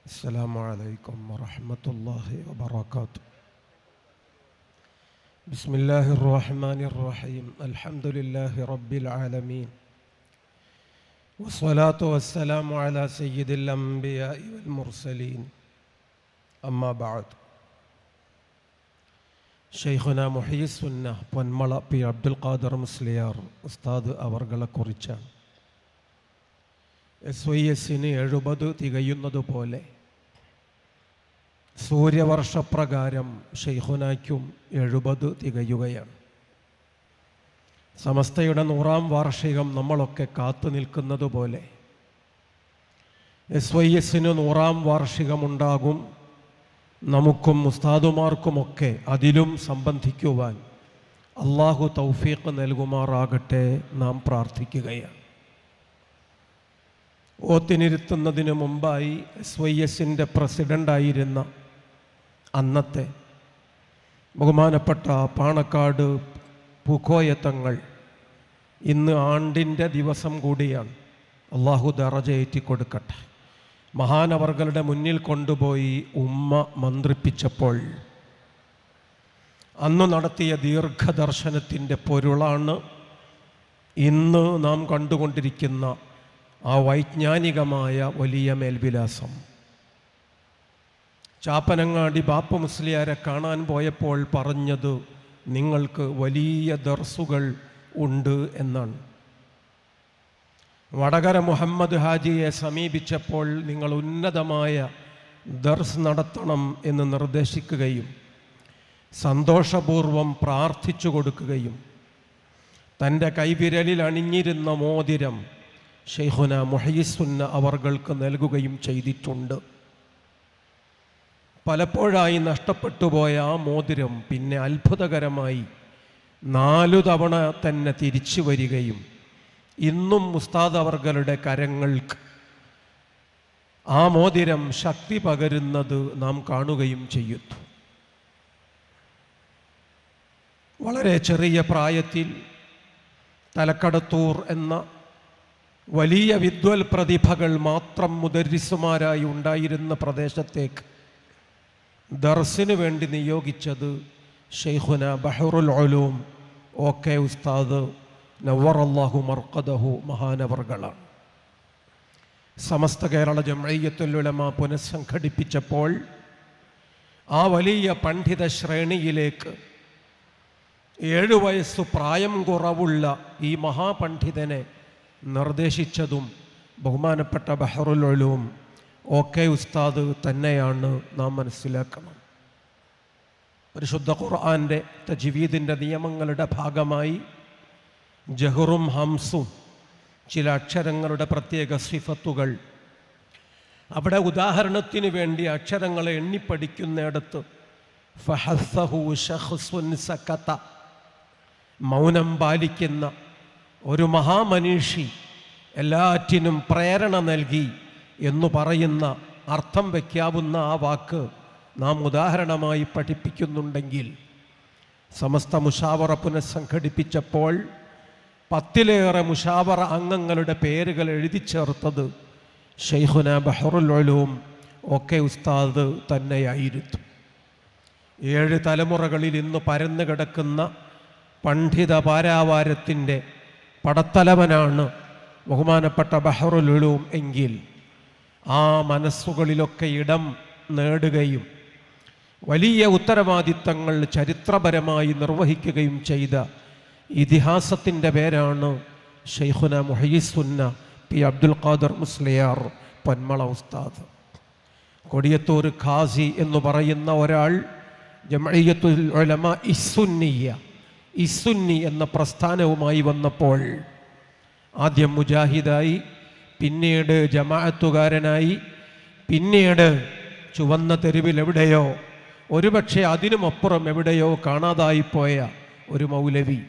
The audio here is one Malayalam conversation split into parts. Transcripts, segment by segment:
السلام عليكم ورحمة الله وبركاته. بسم الله الرحمن الرحيم. الحمد لله رب العالمين، والصلاة والسلام على سيد الأنبياء والمرسلين. أما بعد. ഷെയ്ഖുന മുഹയ്യിസുന്ന പൊന്മള പി അബ്ദുൽ ഖാദർ മുസ്ലിയാർ ഉസ്താദ് അവർകളെ കുറിച്ചാണ്. SYSന് 70 തികയുന്നതുപോലെ സൂര്യവർഷപ്രകാരം ഷെയ്ഖുനായ്ക്കും 70 തികയുകയാണ്. സമസ്തയുടെ 100ാം വാർഷികം നമ്മളൊക്കെ കാത്തു നിൽക്കുന്നത് പോലെ SYSന് 100ാം വാർഷികമുണ്ടാകും. നമുക്കും ഉസ്താദുമാർക്കുമൊക്കെ അതിലും സംബന്ധിക്കുവാൻ അള്ളാഹു തൗഫീഖ് നൽകുമാറാകട്ടെ നാം പ്രാർത്ഥിക്കുകയാണ്. ഓത്തിനിരുത്തുന്നതിന് മുമ്പായി SYSൻ്റെ പ്രസിഡൻ്റായിരുന്ന അന്നത്തെ ബഹുമാനപ്പെട്ട പാണക്കാട് പൂക്കോയത്തങ്ങൾ ഇന്ന് ആണ്ടിൻ്റെ ദിവസം കൂടിയാണ്. അള്ളാഹു ദറജ ഏറ്റിക്കൊടുക്കട്ടെ. മഹാനവർകളുടെ മുന്നിൽ കൊണ്ടുപോയി ഉമ്മ മന്ത്രിപ്പിച്ചപ്പോൾ അന്ന് നടത്തിയ ദീർഘദർശനത്തിൻ്റെ പൊരുളാണ് ഇന്ന് നാം കണ്ടുകൊണ്ടിരിക്കുന്ന ആ വൈജ്ഞാനികമായ വലിയ മേൽവിലാസം. ചാപ്പനങ്ങാടി ബാപ്പു മുസ്ലിയാരെ കാണാൻ പോയപ്പോൾ പറഞ്ഞത് നിങ്ങൾക്ക് വലിയ ദർസുകൾ ഉണ്ട് എന്നാണ്. വടകര മുഹമ്മദ് ഹാജിയെ സമീപിച്ചപ്പോൾ നിങ്ങൾ ഉന്നതമായ ദർസ് നടത്തണം എന്ന് നിർദ്ദേശിക്കുകയും സന്തോഷപൂർവം പ്രാർത്ഥിച്ചു കൊടുക്കുകയും തൻ്റെ കൈവിരലിൽ അണിഞ്ഞിരുന്ന മോതിരം ഷെയ്ഖുന മുഹയ്യിസുന്ന അവർകൾക്ക് നൽകുകയും ചെയ്തിട്ടുണ്ട്. പലപ്പോഴായി നഷ്ടപ്പെട്ടുപോയ ആ മോതിരം പിന്നെ അത്ഭുതകരമായി 4 തവണ തന്നെ തിരിച്ചു വരികയും ഇന്നും ഉസ്താദ് അവർകളുടെ കരങ്ങൾക്ക് ആ മോതിരം ശക്തി പകരുന്നത് നാം കാണുകയും ചെയ്യുന്നു. വളരെ ചെറിയ പ്രായത്തിൽ തലക്കടത്തൂർ എന്ന വലിയ വിദ്വൽ പ്രതിഭകൾ മാത്രം മുദരിസുമാരായി ഉണ്ടായിരുന്ന പ്രദേശത്തേക്ക് ദർസിന് വേണ്ടി നിയോഗിച്ചത് ഷെയ്ഖുന ബഹറുൽ ഉലൂം OK ഉസ്താദ് നവ്വറല്ലാഹു മർഖദഹു മഹാനവർകളാണ്. സമസ്ത കേരള ജംഇയ്യത്തുൽ ഉലമ പുനഃസംഘടിപ്പിച്ചപ്പോൾ ആ വലിയ പണ്ഡിത ശ്രേണിയിലേക്ക് 7 വയസ്സു പ്രായം കുറവുള്ള ഈ മഹാപണ്ഡിതനെ നിർദ്ദേശിച്ചതും ബഹുമാനപ്പെട്ട ബഹറുൽ ഉലൂം OK ഉസ്താദ് തന്നെയാണ് നാം മനസ്സിലാക്കണം. പരിശുദ്ധ ഖുർആൻ്റെ തജ്വീദിൻ്റെ നിയമങ്ങളുടെ ഭാഗമായി ജഹറും ഹംസും ചില അക്ഷരങ്ങളുടെ പ്രത്യേക സിഫത്തുകൾ, അവിടെ ഉദാഹരണത്തിന് വേണ്ടി അക്ഷരങ്ങളെ എണ്ണിപ്പടിക്കുന്നിടത്ത് ഫഹസ്സഹു ശഖ്സുൻ സകത, മൗനം പാലിക്കുന്ന ഒരു മഹാമനീഷി എല്ലാറ്റിനും പ്രേരണ നൽകി എന്നു പറയുന്ന അർത്ഥം വയ്ക്കാവുന്ന ആ വാക്ക് നാം ഉദാഹരണമായി പഠിപ്പിക്കുന്നുണ്ടെങ്കിൽ സമസ്ത മുഷാവറ പുനഃസംഘടിപ്പിച്ചപ്പോൾ 10ലേറെ മുഷാവറ അംഗങ്ങളുടെ പേരുകൾ എഴുതി ചേർത്തത് ഷെയ്ഖുന ബഹറുൽ ഉലൂം OK ഉസ്താദ് തന്നെയായിരുന്നു. 7 തലമുറകളിൽ ഇന്ന് പരന്നു കിടക്കുന്ന പണ്ഡിത പാരാവാരത്തിൻ്റെ പടത്തലവനാണ് ബഹുമാനപ്പെട്ട ബഹറുൽ ഉലൂം എങ്കിൽ ആ മനസ്സുകളിലൊക്കെ ഇടം നേടുകയും വലിയ ഉത്തരവാദിത്തങ്ങൾ ചരിത്രപരമായി നിർവഹിക്കുകയും ചെയ്ത ഇതിഹാസത്തിൻ്റെ പേരാണ് ഷെയ്ഖുന മുഹയ്യിസുന്ന പി അബ്ദുൽ ഖാദർ മുസ്ലിയാർ പൊന്മള ഉസ്താദ്. കൊടിയത്തൂർ ഖാസി എന്ന് പറയുന്ന ഒരാൾ ജംഇയ്യത്തുൽ ഉലമ ഇസ്സുന്നി എന്ന പ്രസ്ഥാനവുമായി വന്നപ്പോൾ ആദ്യം മുജാഹിദായി, പിന്നീട് ജമാഅത്തുകാരനായി, പിന്നീട് ചുവന്ന തെരുവിൽ എവിടെയോ, ഒരുപക്ഷെ അതിനുമപ്പുറം എവിടെയോ കാണാതായിപ്പോയ ഒരു മൗലവി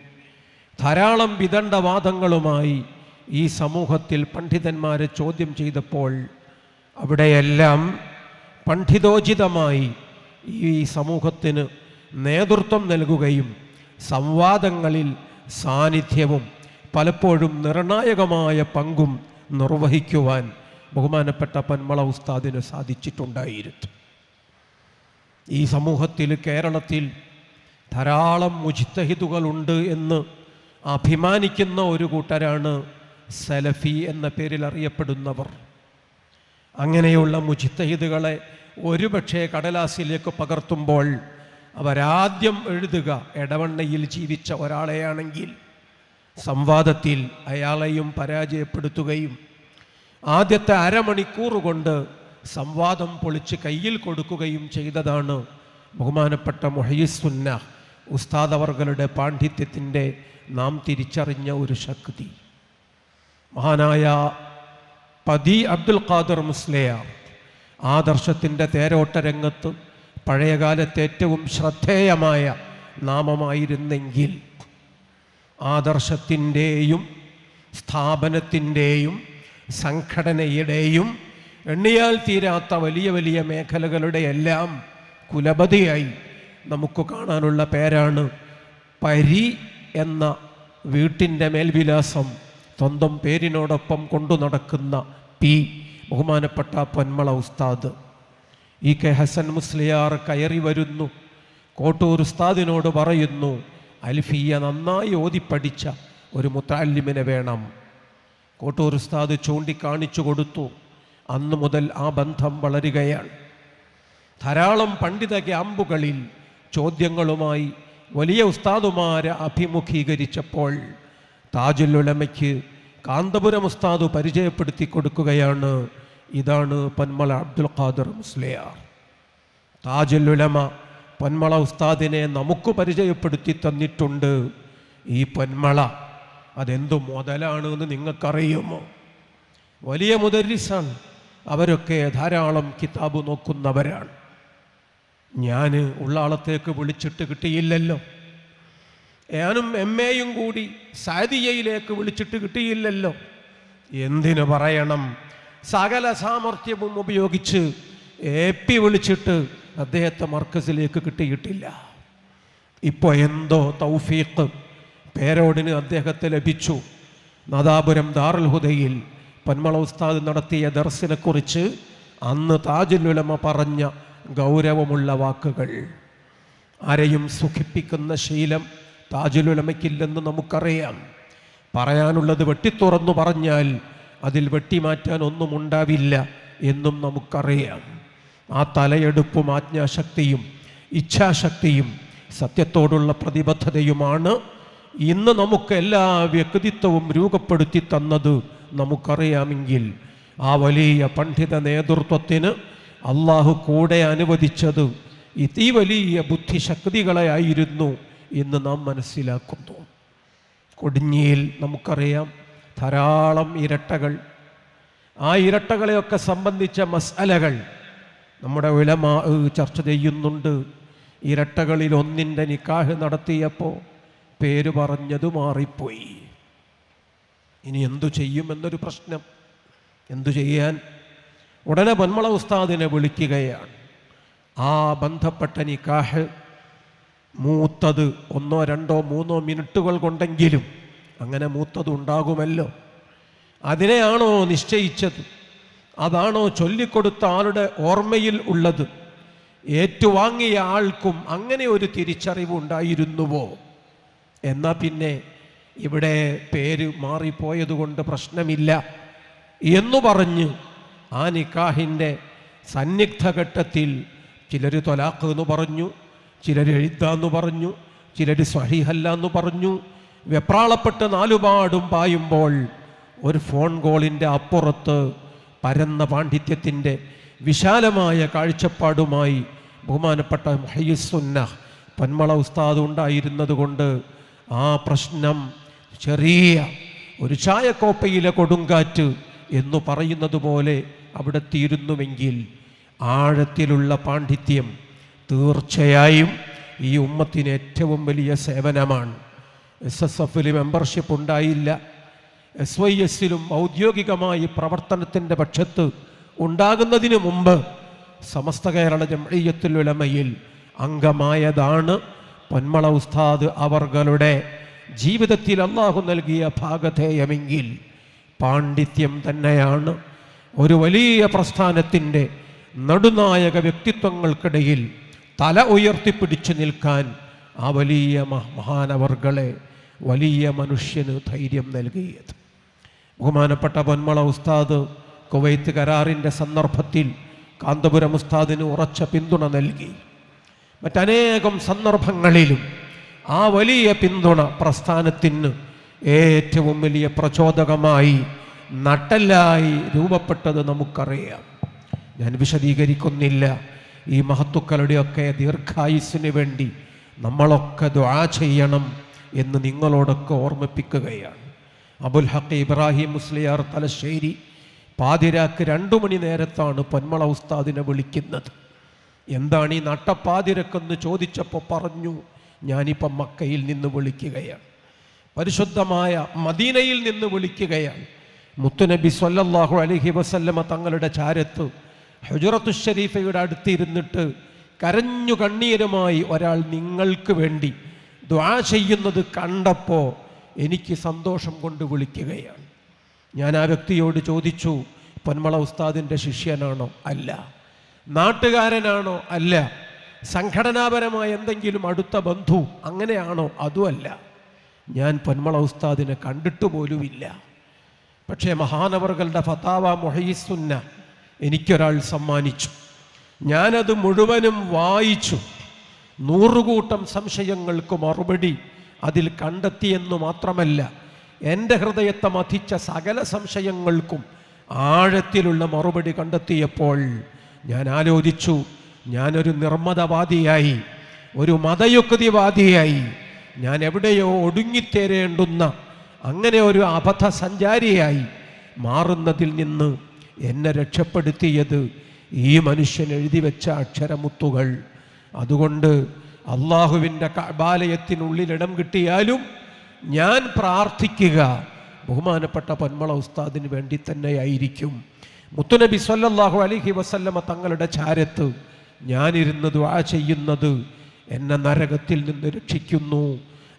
ധാരാളം വിദണ്ഡവാദങ്ങളുമായി ഈ സമൂഹത്തിൽ പണ്ഡിതന്മാരെ ചോദ്യം ചെയ്തപ്പോൾ അവിടെയെല്ലാം പണ്ഡിതോചിതമായി ഈ സമൂഹത്തിന് നേതൃത്വം നൽകുകയും സംവാദങ്ങളിൽ സാന്നിധ്യവും പലപ്പോഴും നിർണായകമായ പങ്കും നിർവഹിക്കുവാൻ ബഹുമാനപ്പെട്ട പന്മള ഉസ്താദിന് സാധിച്ചിട്ടുണ്ടായിരുന്നു. ഈ സമൂഹത്തിൽ, കേരളത്തിൽ ധാരാളം മുജ്തഹിദുകളുണ്ട് എന്ന് അഭിമാനിക്കുന്ന ഒരു കൂട്ടരാണ് സലഫി എന്ന പേരിൽ അറിയപ്പെടുന്നവർ. അങ്ങനെയുള്ള മുജ്തഹിദുകളെ ഒരുപക്ഷെ കടലാസിലേക്ക് പകർത്തുമ്പോൾ അവരാദ്യം എഴുതുക എടവണ്ണയിൽ ജീവിച്ച ഒരാളെയാണെങ്കിൽ സംവാദത്തിൽ അയാളെയും പരാജയപ്പെടുത്തുകയും ആദ്യത്തെ അരമണിക്കൂർ കൊണ്ട് സംവാദം പൊളിച്ച് കയ്യിൽ കൊടുക്കുകയും ചെയ്തതാണ് ബഹുമാനപ്പെട്ട മുഹയ്യിസുന്ന ഉസ്താദ് അവർകളുടെ പാണ്ഡിത്യത്തിൻ്റെ നാം തിരിച്ചറിഞ്ഞ ഒരു ശക്തി. മഹാനായ പതി അബ്ദുൽ ഖാദർ മുസ്ലിയാർ ആദർശത്തിൻ്റെ തേരോട്ട രംഗത്ത് പഴയകാലത്തെ ഏറ്റവും ശ്രദ്ധേയമായ നാമമായിരുന്നെങ്കിൽ ആദർശത്തിൻ്റെയും സ്ഥാപനത്തിൻ്റെയും സംഘടനയുടെയും എണ്ണിയാൽ തീരാത്ത വലിയ വലിയ മേഖലകളുടെ എല്ലാം കുലപതിയായി നമുക്ക് കാണാനുള്ള പേരാണ് പരി എന്ന വീട്ടിൻ്റെ മേൽവിലാസം സ്വന്തം പേരിനോടൊപ്പം കൊണ്ടു നടക്കുന്ന പി ബഹുമാനപ്പെട്ട പൊന്മള ഉസ്താദ്. ഇ കെ ഹസൻ മുസ്ലിയാർ കയറി വരുന്നു, കോട്ടൂർ ഉസ്താദിനോട് പറയുന്നു, അൽഫിയ നന്നായി ഓതിപ്പടിച്ച ഒരു മുത്തഅല്ലിമിനെ വേണം. കോട്ടൂർ ഉസ്താദ് ചൂണ്ടിക്കാണിച്ചു കൊടുത്തു. അന്നു മുതൽ ആ ബന്ധം വളരുകയാണ്. ധാരാളം പണ്ഡിത ക്യാമ്പുകളിൽ ചോദ്യങ്ങളുമായി വലിയ ഉസ്താദുമാരെ അഭിമുഖീകരിച്ചപ്പോൾ താജുൽ ഉലമയ്ക്ക് കാന്തപുരം ഉസ്താദ് പരിചയപ്പെടുത്തി കൊടുക്കുകയാണ്. ഇതാണ് പൊന്മള അബ്ദുൽ ഖാദർ മുസ്ലിയാർ. താജുൽ ഉലമ പൊന്മള ഉസ്താദിനെ നമുക്ക് പരിചയപ്പെടുത്തി തന്നിട്ടുണ്ട്. ഈ പൊന്മള അതെന്തു മുതലാണ് എന്ന് നിങ്ങൾക്കറിയുമോ? വലിയ മുദരിസാണ്. അവരൊക്കെ ധാരാളം കിതാബ് നോക്കുന്നവരാണ്. ഞാൻ ഉള്ളാളത്തേക്ക് വിളിച്ചിട്ട് കിട്ടിയില്ലല്ലോ. ഞാനും എം.എയും കൂടി സാദിയയിലേക്ക് വിളിച്ചിട്ട് കിട്ടിയില്ലല്ലോ. എന്തിനു പറയണം, സകല സാമർഥ്യവും ഉപയോഗിച്ച് AP വിളിച്ചിട്ട് അദ്ദേഹത്തെ മർക്കസിലേക്ക് കിട്ടിയിട്ടില്ല. ഇപ്പോൾ എന്തോ തൗഫീഖ് പേരോടിന് അദ്ദേഹത്തെ ലഭിച്ചു. നാദാപുരം ദാറുൽ ഹുദയിൽ പൊന്മള ഉസ്താദ് നടത്തിയ ദർസിനെ കുറിച്ച് അന്ന് താജുൽ ഉലമ പറഞ്ഞ ഗൗരവമുള്ള വാക്കുകൾ. ആരെയും സുഖിപ്പിക്കുന്ന ശീലം താജുൽ ഉലമയ്ക്കില്ലെന്ന് നമുക്കറിയാം. പറയാനുള്ളത് വെട്ടിത്തുറന്നു പറഞ്ഞാൽ അതിൽ വെട്ടിമാറ്റാൻ ഒന്നും ഉണ്ടാവില്ല എന്നും നമുക്കറിയാം. ആ തലയെടുപ്പും ആജ്ഞാശക്തിയും ഇച്ഛാശക്തിയും സത്യത്തോടുള്ള പ്രതിബദ്ധതയുമാണ് ഇന്ന് നമുക്ക് എല്ലാ വ്യക്തിത്വവും രൂപപ്പെടുത്തി തന്നത് നമുക്കറിയാമെങ്കിൽ ആ വലിയ പണ്ഡിത നേതൃത്വത്തിന് അള്ളാഹു കൂടെ അനുവദിച്ചത് ഈ വലിയ ബുദ്ധിശക്തികളെയായിരുന്നു എന്ന് നാം മനസ്സിലാക്കുന്നു. കൊടിഞ്ഞിയിൽ നമുക്കറിയാം ധാരാളം ഇരട്ടകൾ. ആ ഇരട്ടകളെയൊക്കെ സംബന്ധിച്ച മസ്അലകൾ നമ്മുടെ ഉലമാ ചർച്ച ചെയ്യുന്നുണ്ട്. ഇരട്ടകളിൽ ഒന്നിൻ്റെ നിക്കാഹ് നടത്തിയപ്പോൾ പേര് പറഞ്ഞത് മാറിപ്പോയി. ഇനി എന്തു ചെയ്യുമെന്നൊരു പ്രശ്നം. എന്തു ചെയ്യാൻ? ഉടനെ പൊന്മള ഉസ്താദിനെ വിളിക്കുകയാണ്. ആ ബന്ധപ്പെട്ട നിക്കാഹ് മൂത്തത് 1, 2, 3 മിനിറ്റുകൾ കൊണ്ടെങ്കിലും അങ്ങനെ മൂത്തത് ഉണ്ടാകുമല്ലോ. അതിനെയാണോ നിശ്ചയിച്ചത്? അതാണോ ചൊല്ലിക്കൊടുത്ത ആളുടെ ഓർമ്മയിൽ ഉള്ളത്? ഏറ്റുവാങ്ങിയ ആൾക്കും അങ്ങനെ ഒരു തിരിച്ചറിവ് ഉണ്ടായിരുന്നുവോ? എന്നാൽ പിന്നെ ഇവിടെ പേര് മാറിപ്പോയതുകൊണ്ട് പ്രശ്നമില്ല എന്നു പറഞ്ഞ് ആ നിക്കാഹിൻ്റെ സന്നിഗ്ധഘട്ടത്തിൽ ചിലർ ത്വലാഖ് എന്ന് പറഞ്ഞു, ചിലർ എഴുതാന്ന് പറഞ്ഞു, ചിലർ സ്വഹീഹല്ല എന്ന് പറഞ്ഞു. വെപ്രാളപ്പെട്ട് നാലുപാടും പായുമ്പോൾ ഒരു ഫോൺ കോളിൻ്റെ അപ്പുറത്ത് പരന്ന പാണ്ഡിത്യത്തിൻ്റെ വിശാലമായ കാഴ്ചപ്പാടുമായി ബഹുമാനപ്പെട്ട മുഹയ്യിസുന്ന പൊന്മള ഉസ്താദ് ഉണ്ടായിരുന്നത് കൊണ്ട് ആ പ്രശ്നം ചെറിയ ഒരു ചായക്കോപ്പയിലെ കൊടുങ്കാറ്റ് എന്ന് പറയുന്നത് പോലെ അവിടെ തീരുന്നുവെങ്കിൽ ആഴത്തിലുള്ള പാണ്ഡിത്യം തീർച്ചയായും ഈ ഉമ്മത്തിന് ഏറ്റവും വലിയ സേവനമാണ്. SSF-ൽ മെമ്പർഷിപ്പ് ഉണ്ടായില്ല. SYS-ലും ഔദ്യോഗികമായി പ്രവർത്തനത്തിൻ്റെ പക്ഷത്ത് ഉണ്ടാകുന്നതിന് മുമ്പ് സമസ്ത കേരള ജംഇയ്യത്തുൽ ഉലമയിൽ അംഗമായതാണ് പൊന്മള ഉസ്താദ് അവർകളുടെ ജീവിതത്തിൽ അല്ലാഹു നൽകിയ ഭാഗധേയമെങ്കിൽ പാണ്ഡിത്യം തന്നെയാണ്. ഒരു വലിയ പ്രസ്ഥാനത്തിൻ്റെ നടുനായക വ്യക്തിത്വങ്ങൾക്കിടയിൽ തല ഉയർത്തിപ്പിടിച്ചു നിൽക്കാൻ ആ വലിയ മഹാനവർകളെ വലിയ മനുഷ്യന് ധൈര്യം നൽകിയത്. ബഹുമാനപ്പെട്ട പൊന്മള ഉസ്താദ് കുവൈത്ത് കരാറിൻ്റെ സന്ദർഭത്തിൽ കാന്തപുരം ഉസ്താദിന് ഉറച്ച പിന്തുണ നൽകി. മറ്റനേകം സന്ദർഭങ്ങളിലും ആ വലിയ പിന്തുണ പ്രസ്ഥാനത്തിന് ഏറ്റവും വലിയ പ്രചോദകമായി നട്ടെല്ലായി രൂപപ്പെട്ടത് നമുക്കറിയാം. ഞാൻ വിശദീകരിക്കുന്നില്ല. ഈ മഹത്തുക്കളുടെയൊക്കെ ദീർഘായുസ്സിന് വേണ്ടി നമ്മളൊക്കെ ദുആ ചെയ്യണം എന്ന് നിങ്ങളോടൊക്കെ ഓർമ്മിപ്പിക്കുകയാണ്. അബുൽ ഹഖ് ഇബ്രാഹിം മുസ്ലിയാർ തലശ്ശേരി പാതിരാക്ക് 2 മണി നേരത്താണ് പൊന്മള ഉസ്താദിനെ വിളിക്കുന്നത്. എന്താണ് ഈ നട്ടപ്പാതിരക്കെന്ന് ചോദിച്ചപ്പോൾ പറഞ്ഞു, ഞാനിപ്പം മക്കയിൽ നിന്ന് വിളിക്കുകയാണ്, പരിശുദ്ധമായ മദീനയിൽ നിന്ന് വിളിക്കുകയാണ്. മുത്തുനബി സ്വല്ലല്ലാഹു അലൈഹി വസല്ലമ തങ്ങളുടെ ചാരത്ത് ഹുജറത്തു ഷരീഫയുടെ അടുത്തിരുന്നിട്ട് കരഞ്ഞു കണ്ണീരുമായി ഒരാൾ നിങ്ങൾക്ക് വേണ്ടി ദുആ ചെയ്യുന്നത് കണ്ടപ്പോൾ എനിക്ക് സന്തോഷം കൊണ്ട് വിളിക്കുകയാണ്. ഞാൻ ആ വ്യക്തിയോട് ചോദിച്ചു, പൊന്മള ഉസ്താദിൻ്റെ ശിഷ്യനാണോ? അല്ല. നാട്ടുകാരനാണോ? അല്ല. സംഘടനാപരമായ എന്തെങ്കിലും അടുത്ത ബന്ധു അങ്ങനെയാണോ? അതുമല്ല. ഞാൻ പൊന്മള ഉസ്താദിനെ കണ്ടിട്ട് പോലുമില്ല. പക്ഷേ മഹാനവറുകളുടെ ഫതാവ മുഹയ്യിസുന്ന എനിക്കൊരാൾ സമ്മാനിച്ചു. ഞാനത് മുഴുവനും വായിച്ചു. 100 കൂട്ടം സംശയങ്ങൾക്ക് മറുപടി അതിൽ കണ്ടെത്തിയെന്നു മാത്രമല്ല, എൻ്റെ ഹൃദയത്തെ മഥിച്ച സകല സംശയങ്ങൾക്കും ആഴത്തിലുള്ള മറുപടി കണ്ടെത്തിയപ്പോൾ ഞാൻ ആലോചിച്ചു, ഞാനൊരു നിർമ്മതവാദിയായി, ഒരു മതയുക്തിവാദിയായി, ഞാൻ എവിടെയോ ഒടുങ്ങിത്തേരേണ്ടുന്ന അങ്ങനെ ഒരു അബദ്ധ സഞ്ചാരിയായി മാറുന്നതിൽ നിന്ന് എന്നെ രക്ഷപ്പെടുത്തിയത് ഈ മനുഷ്യൻ എഴുതി വെച്ച അക്ഷരമുത്തുകൾ. അതുകൊണ്ട് അള്ളാഹുവിൻ്റെ കഅബാലയത്തിനുള്ളിൽ ഇടം കിട്ടിയാലും ഞാൻ പ്രാർത്ഥിക്കുക ബഹുമാനപ്പെട്ട പൊന്മള ഉസ്താദിന് വേണ്ടി തന്നെയായിരിക്കും. മുത്തുനബി സ്വല്ലല്ലാഹു അലൈഹി വസല്ലമ തങ്ങളുടെ ചാരത്ത് ഞാനിരുന്ന് ദുആ ചെയ്യുന്നത് എന്നെ നരകത്തിൽ നിന്ന്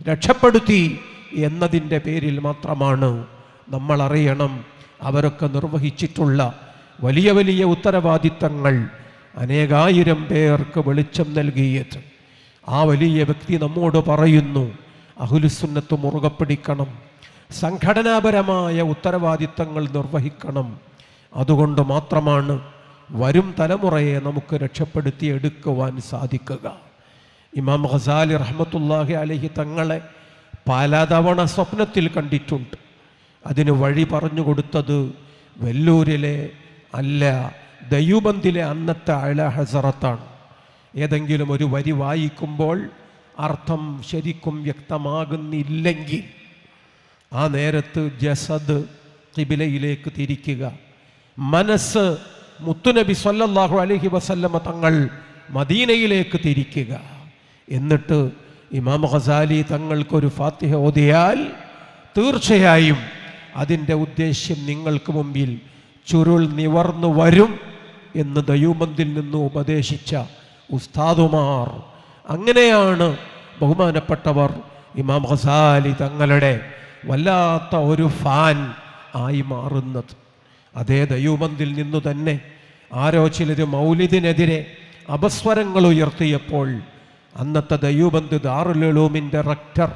രക്ഷപ്പെടുത്തി എന്നതിൻ്റെ പേരിൽ മാത്രമാണ്. നമ്മൾ അറിയണം, അവരൊക്കെ നിർവഹിച്ചിട്ടുള്ള വലിയ വലിയ ഉത്തരവാദിത്തങ്ങൾ അനേകായിരം പേർക്ക് വെളിച്ചം നൽകിയത്. ആ വലിയ വ്യക്തി നമ്മോട് പറയുന്നു, അഹ്ലുസുന്നത്ത് മുറുകെ പിടിക്കണം, സംഘടനാപരമായ ഉത്തരവാദിത്തങ്ങൾ നിർവഹിക്കണം. അതുകൊണ്ട് മാത്രമാണ് വരും തലമുറയെ നമുക്ക് രക്ഷപ്പെടുത്തിയെടുക്കുവാൻ സാധിക്കുക. ഇമാം ഖസാലി റഹ്മത്തുള്ളാഹി അലൈഹി തങ്ങളെ പലതവണ സ്വപ്നത്തിൽ കണ്ടിട്ടുണ്ട്. അതിന് വഴി പറഞ്ഞു കൊടുത്തത് വെല്ലൂരിലെ അല്ല, ദയൂബന്ദിലെ അന്നത്തെ അല ഹസറത്താണ്. ഏതെങ്കിലും ഒരു വരി വായിക്കുമ്പോൾ അർത്ഥം ശരിക്കും വ്യക്തമാകുന്നില്ലെങ്കിൽ ആ നേരത്ത് ജസദ് ഖിബിലയിലേക്ക് തിരിക്കുക, മനസ്സ് മുത്തുനബി സ്വല്ലല്ലാഹു അലൈഹി വസല്ലമ തങ്ങൾ മദീനയിലേക്ക് തിരിക്കുക. എന്നിട്ട് ഇമാം ഖസാലി തങ്ങൾക്കൊരു ഫാത്തിഹ ഓതിയാൽ തീർച്ചയായും അതിൻ്റെ ഉദ്ദേശ്യം നിങ്ങൾക്ക് മുമ്പിൽ ചുരുൾ നിവർന്നു വരും എന്ന് ദയൂബന്ദിൽ നിന്ന് ഉപദേശിച്ച ഉസ്താദുമാർ. അങ്ങനെയാണ് ബഹുമാനപ്പെട്ടവർ ഇമാം ഖസാലി തങ്ങളുടെ വല്ലാത്ത ഒരു ഫാൻ ആയി മാറുന്നത്. അതേ ദയൂബന്ദിൽ നിന്നു തന്നെ ആരോ ചിലർ മൗലിദിനെതിരെ അപസ്വരങ്ങൾ ഉയർത്തിയപ്പോൾ അന്നത്തെ ദയൂബന്ദ് ദാറുൽ ഉലൂമിൻ്റെ റക്ടർ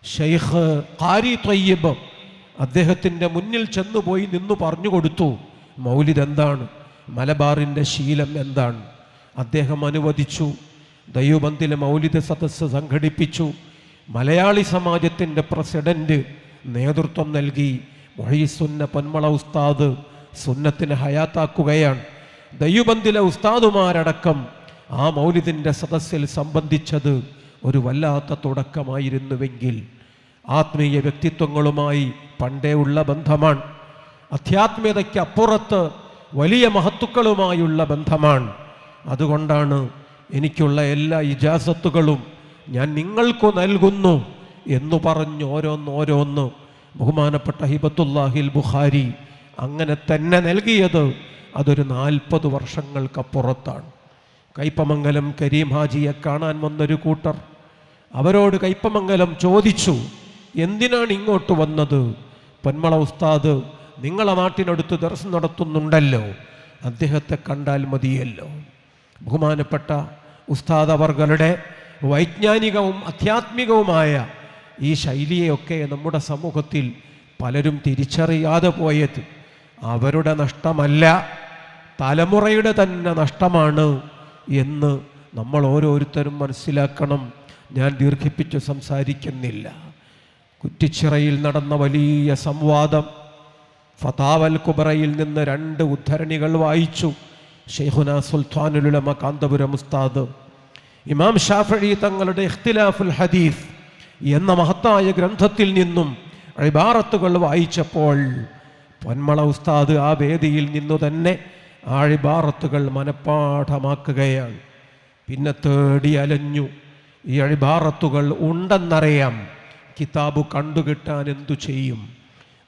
ഷെയ്ഖ് ഖാരി ത്വയ്യിബ് അദ്ദേഹത്തിൻ്റെ മുന്നിൽ ചെന്നുപോയി നിന്നു പറഞ്ഞു കൊടുത്തു, മൗലിദ് എന്താണ്, മലബാറിൻ്റെ ശീലം എന്താണ്. അദ്ദേഹം അനുവദിച്ചു. ദയൂബന്ദിലെ മൗലിദ് സദസ്സ് സംഘടിപ്പിച്ചു. മലയാളി സമാജത്തിൻ്റെ പ്രസിഡന്റ് നേതൃത്വം നൽകി. മുഹയ്യിസുന്ന പൊന്മള ഉസ്താദ് സുന്നത്തിനെ ഹയാത്താക്കുകയാണ്. ദയൂബന്ദിലെ ഉസ്താദുമാരടക്കം ആ മൗലിദിൻ്റെ സദസ്സിൽ സംബന്ധിച്ചത് ഒരു വല്ലാത്ത തുടക്കമായിരുന്നുവെങ്കിൽ ആത്മീയ വ്യക്തിത്വങ്ങളുമായി പണ്ടേ ഉള്ള ബന്ധമാണ്. അധ്യാത്മികതയ്ക്ക് അപ്പുറത്ത് വലിയ മഹത്തുക്കളുമായുള്ള ബന്ധമാണ്. അതുകൊണ്ടാണ് എനിക്കുള്ള എല്ലാ ഇജാസത്തുകളും ഞാൻ നിങ്ങൾക്ക് നൽകുന്നു എന്നു പറഞ്ഞ് ഓരോന്നോരോന്ന് ബഹുമാനപ്പെട്ട ഹിബത്തുല്ലാഹിൽ ബുഖാരി അങ്ങനെ തന്നെ നൽകിയത്. അതൊരു 40 വർഷങ്ങൾക്കപ്പുറത്താണ്. കയ്പമംഗലം കരീം ഹാജിയെ കാണാൻ വന്നൊരു കൂട്ടർ അവരോട് കയ്പമംഗലം ചോദിച്ചു, എന്തിനാണ് ഇങ്ങോട്ട് വന്നത്? പൊന്മള ഉസ്താദ് നിങ്ങളെ നാട്ടിനടുത്ത് ദർസ് നടത്തുന്നുണ്ടല്ലോ, അദ്ദേഹത്തെ കണ്ടാൽ മതിയല്ലോ. ബഹുമാനപ്പെട്ട ഉസ്താദ് അവർകളുടെ വൈജ്ഞാനികവും അധ്യാത്മികവുമായ ഈ ശൈലിയെയൊക്കെ നമ്മുടെ സമൂഹത്തിൽ പലരും തിരിച്ചറിയാതെ പോയത് അവരുടെ നഷ്ടമല്ല, തലമുറയുടെ തന്നെ നഷ്ടമാണ് എന്ന് നമ്മൾ ഓരോരുത്തരും മനസ്സിലാക്കണം. ഞാൻ ദീർഘിപ്പിച്ച് സംസാരിക്കുന്നില്ല. കുറ്റിച്ചിറയിൽ നടന്ന വലിയ സംവാദം, ഫതാവൽ കുബറയിൽ നിന്ന് 2 ഉദ്ധരണികൾ വായിച്ചു. ഷെയ്ഖുന സുൽത്താനുൽ ഉലമ കാന്തപുരം ഉസ്താദ് ഇമാം ഷാഫിഈ തങ്ങളുടെ ഇഖ്തിലാഫുൽ ഹദീസ് എന്ന മഹത്തായ ഗ്രന്ഥത്തിൽ നിന്നും ഇബാറത്തുകൾ വായിച്ചപ്പോൾ പൊന്മള ഉസ്താദ് ആ വേദിയിൽ നിന്നു തന്നെ ആ ഇബാറത്തുകൾ മനഃപ്പാഠമാക്കുകയാണ്. പിന്നെ തേടി അലഞ്ഞു. ഈ ഇബാറത്തുകൾ ഉണ്ടെന്നറിയാം, കിതാബ് കണ്ടുകിട്ടാൻ എന്തു ചെയ്യും?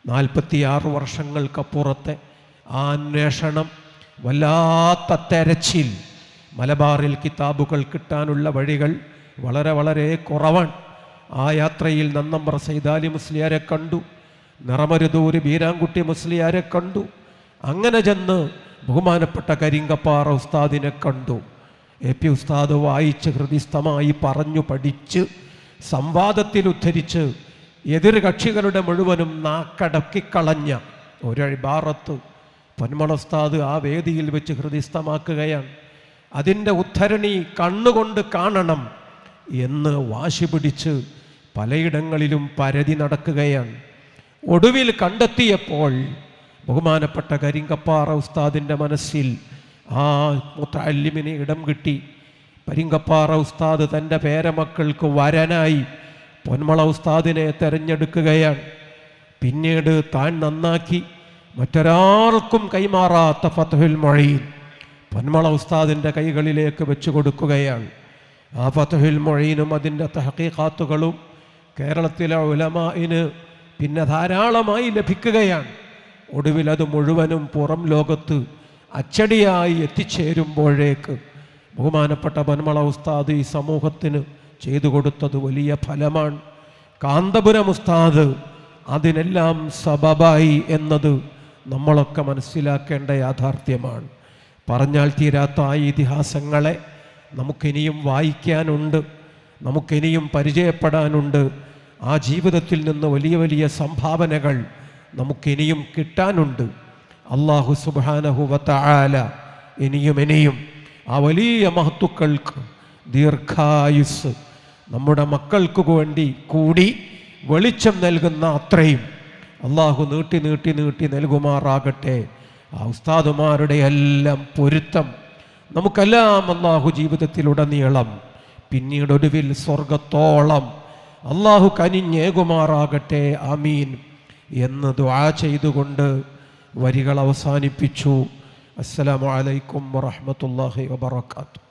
46 വർഷങ്ങൾക്കപ്പുറത്തെ ആ അന്വേഷണം, വല്ലാത്ത തെരച്ചിൽ. മലബാറിൽ കിതാബുകൾ കിട്ടാനുള്ള വഴികൾ വളരെ വളരെ കുറവാണ്. ആ യാത്രയിൽ നന്നമ്പ്ര സൈദാലി മുസ്ലിയാരെ കണ്ടു, നിറമരുതൂര് ബീരാൻകുട്ടി മുസ്ലിയാരെ കണ്ടു. അങ്ങനെ ചെന്ന് ബഹുമാനപ്പെട്ട കരിങ്കപ്പാറ ഉസ്താദിനെ കണ്ടു. എ.പി. ഉസ്താദ് വായിച്ച് ഹൃദിസ്ഥമായി പറഞ്ഞു പഠിച്ച് സംവാദത്തിൽ ഉദ്ധരിച്ച് എതിർ കക്ഷികളുടെ മുഴുവനും നാക്കടക്കിക്കളഞ്ഞ ഒരു ഇബാറത്ത് പൊന്മള ഉസ്താദ് ആ വേദിയിൽ വെച്ച് ഹൃദിസ്ഥമാക്കുകയാണ്. അതിൻ്റെ ഉദ്ധരണി കണ്ണുകൊണ്ട് കാണണം എന്ന് വാശി പിടിച്ച് പലയിടങ്ങളിലും പരതി നടക്കുകയാണ്. ഒടുവിൽ കണ്ടെത്തിയപ്പോൾ ബഹുമാനപ്പെട്ട കരിങ്കപ്പാറ ഉസ്താദിൻ്റെ മനസ്സിൽ ആ മുത്തഅല്ലിമിന് ഇടം കിട്ടി. കരിങ്കപ്പാറ ഉസ്താദ് തൻ്റെ പേരമക്കൾക്ക് വരനായി പൊന്മള ഉസ്താദിനെ തിരഞ്ഞെടുക്കുകയാണ്. പിന്നീട് താൻ നന്നാക്കി മറ്റൊരാൾക്കും കൈമാറാത്ത ഫത്ഹുൽ മൊഈൻ പൊന്മള ഉസ്താദിൻ്റെ കൈകളിലേക്ക് വെച്ചു കൊടുക്കുകയാണ്. ആ ഫത്ഹുൽ മൊഈനും അതിൻ്റെ തഹ്ഖീഖാത്തുകളും കേരളത്തിലെ ഉലമാഇന് പിന്നെ ധാരാളമായി ലഭിക്കുകയാണ്. ഒടുവിൽ അത് മുഴുവനും പുറം ലോകത്ത് അച്ചടിയായി എത്തിച്ചേരുമ്പോഴേക്ക് ബഹുമാനപ്പെട്ട പൊന്മള ഉസ്താദ് ഈ സമൂഹത്തിന് ചെയ്തു കൊടുത്തത് വലിയ ഫലമാണ്. കാന്തപുരം ഉസ്താദ് അതിനെല്ലാം സബബായി എന്നത് നമ്മളൊക്കെ മനസ്സിലാക്കേണ്ട യാഥാർത്ഥ്യമാണ്. പറഞ്ഞാൽ തീരാത്ത ആ ഇതിഹാസങ്ങളെ നമുക്കിനിയും വായിക്കാനുണ്ട്, നമുക്കിനിയും പരിചയപ്പെടാനുണ്ട്. ആ ജീവിതത്തിൽ നിന്ന് വലിയ വലിയ സംഭാവനകൾ നമുക്കിനിയും കിട്ടാനുണ്ട്. അല്ലാഹു സുബ്ഹാനഹു വ തആല ഇനിയും ആ വലിയ മഹത്തുക്കൾക്ക് ദീർഘായുസ് നമ്മുടെ മക്കൾക്ക് വേണ്ടി കൂടി വെളിച്ചം നൽകുന്ന അത്രയും അല്ലാഹു നീട്ടി നൽകുമാറാകട്ടെ. ആ ഉസ്താദുമാരുടെ എല്ലാം പൊരുത്തം നമുക്കെല്ലാം അല്ലാഹു ജീവിതത്തിലുടനീളം പിന്നീട് ഒടുവിൽ സ്വർഗത്തോളം അല്ലാഹു കനിഞ്ഞേകുമാറാകട്ടെ. ആമീൻ എന്ന് ദുആ ചെയ്തുകൊണ്ട് വരികൾ അവസാനിപ്പിച്ചു. അസ്സലാമു അലൈക്കും വറഹ്മത്തുള്ളാഹി വബറകാതുഹു.